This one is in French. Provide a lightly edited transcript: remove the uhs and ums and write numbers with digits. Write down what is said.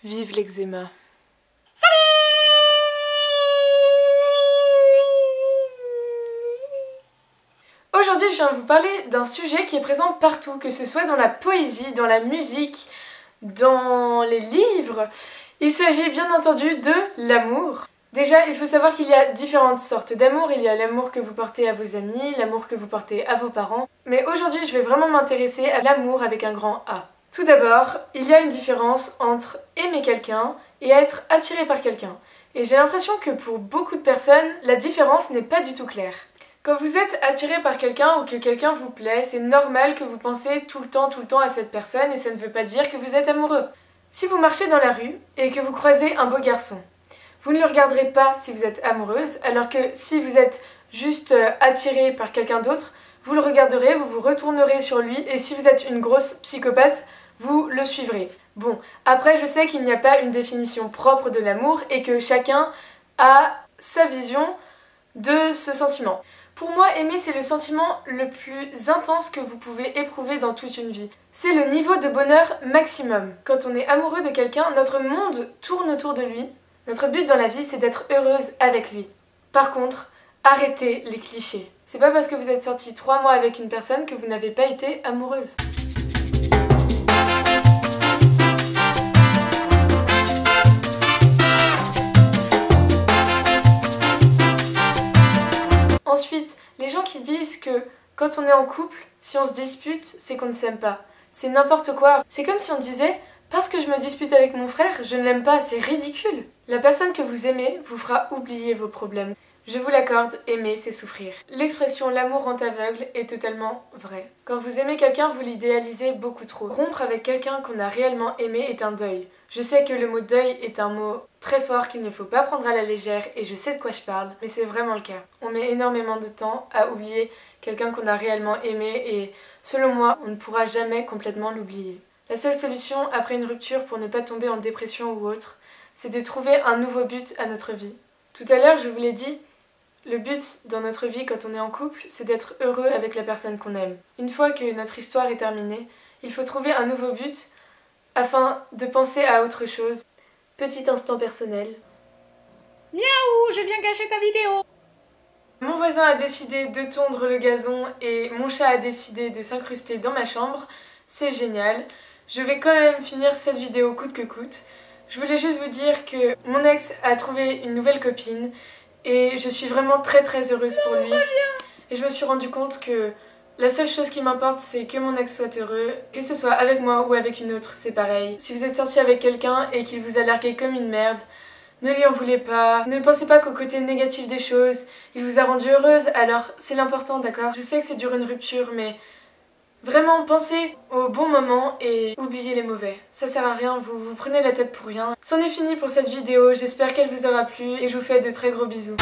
Vive l'eczéma. Aujourd'hui, je viens vous parler d'un sujet qui est présent partout, que ce soit dans la poésie, dans la musique, dans les livres. Il s'agit bien entendu de l'amour. Déjà, il faut savoir qu'il y a différentes sortes d'amour. Il y a l'amour que vous portez à vos amis, l'amour que vous portez à vos parents. Mais aujourd'hui, je vais vraiment m'intéresser à l'amour avec un grand A. Tout d'abord, il y a une différence entre aimer quelqu'un et être attiré par quelqu'un. Et j'ai l'impression que pour beaucoup de personnes, la différence n'est pas du tout claire. Quand vous êtes attiré par quelqu'un ou que quelqu'un vous plaît, c'est normal que vous pensez tout le temps à cette personne et ça ne veut pas dire que vous êtes amoureux. Si vous marchez dans la rue et que vous croisez un beau garçon, vous ne le regarderez pas si vous êtes amoureuse, alors que si vous êtes juste attiré par quelqu'un d'autre, vous le regarderez, vous vous retournerez sur lui et si vous êtes une grosse psychopathe, vous le suivrez. Bon, après je sais qu'il n'y a pas une définition propre de l'amour et que chacun a sa vision de ce sentiment. Pour moi, aimer, c'est le sentiment le plus intense que vous pouvez éprouver dans toute une vie. C'est le niveau de bonheur maximum. Quand on est amoureux de quelqu'un, notre monde tourne autour de lui. Notre but dans la vie, c'est d'être heureuse avec lui. Par contre, arrêtez les clichés. C'est pas parce que vous êtes sorti 3 mois avec une personne que vous n'avez pas été amoureuse. Ensuite, les gens qui disent que quand on est en couple, si on se dispute, c'est qu'on ne s'aime pas. C'est n'importe quoi. C'est comme si on disait « parce que je me dispute avec mon frère, je ne l'aime pas », c'est ridicule. La personne que vous aimez vous fera oublier vos problèmes. Je vous l'accorde, aimer, c'est souffrir. L'expression « l'amour rend aveugle » est totalement vraie. Quand vous aimez quelqu'un, vous l'idéalisez beaucoup trop. Rompre avec quelqu'un qu'on a réellement aimé est un deuil. Je sais que le mot deuil est un mot très fort qu'il ne faut pas prendre à la légère et je sais de quoi je parle, mais c'est vraiment le cas. On met énormément de temps à oublier quelqu'un qu'on a réellement aimé et selon moi, on ne pourra jamais complètement l'oublier. La seule solution après une rupture pour ne pas tomber en dépression ou autre, c'est de trouver un nouveau but à notre vie. Tout à l'heure, je vous l'ai dit, le but dans notre vie quand on est en couple, c'est d'être heureux avec la personne qu'on aime. Une fois que notre histoire est terminée, il faut trouver un nouveau but afin de penser à autre chose. Petit instant personnel. Miaou, je viens gâcher ta vidéo. Mon voisin a décidé de tondre le gazon et mon chat a décidé de s'incruster dans ma chambre. C'est génial. Je vais quand même finir cette vidéo coûte que coûte. Je voulais juste vous dire que mon ex a trouvé une nouvelle copine et je suis vraiment très heureuse pour lui. Et je me suis rendu compte que la seule chose qui m'importe, c'est que mon ex soit heureux, que ce soit avec moi ou avec une autre, c'est pareil. Si vous êtes sorti avec quelqu'un et qu'il vous a largué comme une merde, ne lui en voulez pas. Ne pensez pas qu'au côté négatif des choses, il vous a rendu heureuse, alors c'est l'important, d'accord? Je sais que c'est dur une rupture, mais vraiment pensez aux bons moments et oubliez les mauvais. Ça sert à rien, vous vous prenez la tête pour rien. C'en est fini pour cette vidéo, j'espère qu'elle vous aura plu et je vous fais de très gros bisous.